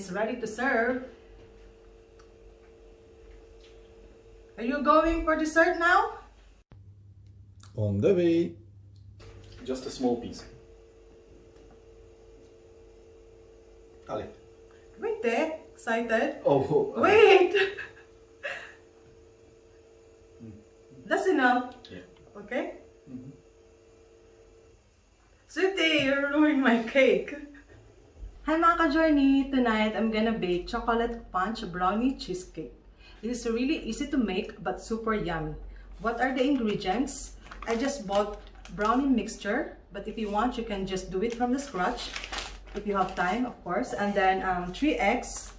is ready to serve. Are you going for dessert now? On the way. Just a small piece. Ali. Wait there. Excited? Oh. Wait! That's enough. Yeah. Okay? Mm-hmm. Sweetie, you're ruining my cake. Hi mga ka-journey! Tonight, I'm gonna bake chocolate punch brownie cheesecake. It is really easy to make but super yummy. What are the ingredients? I just bought brownie mixture, but if you want, you can just do it from the scratch. If you have time, of course. And then 3 eggs,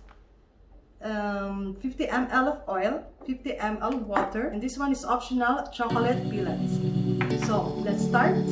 50 ml of oil, 50 ml water, and this one is optional, chocolate pellets. So let's start.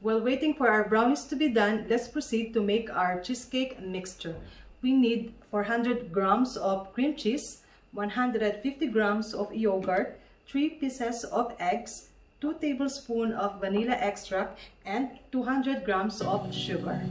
While waiting for our brownies to be done, let's proceed to make our cheesecake mixture. We need 400 grams of cream cheese, 150 grams of yogurt, 3 pieces of eggs, 2 tablespoons of vanilla extract, and 200 grams of sugar.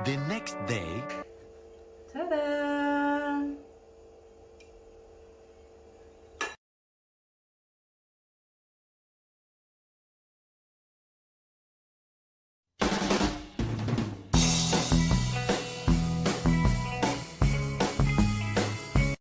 The next day, Ta-da!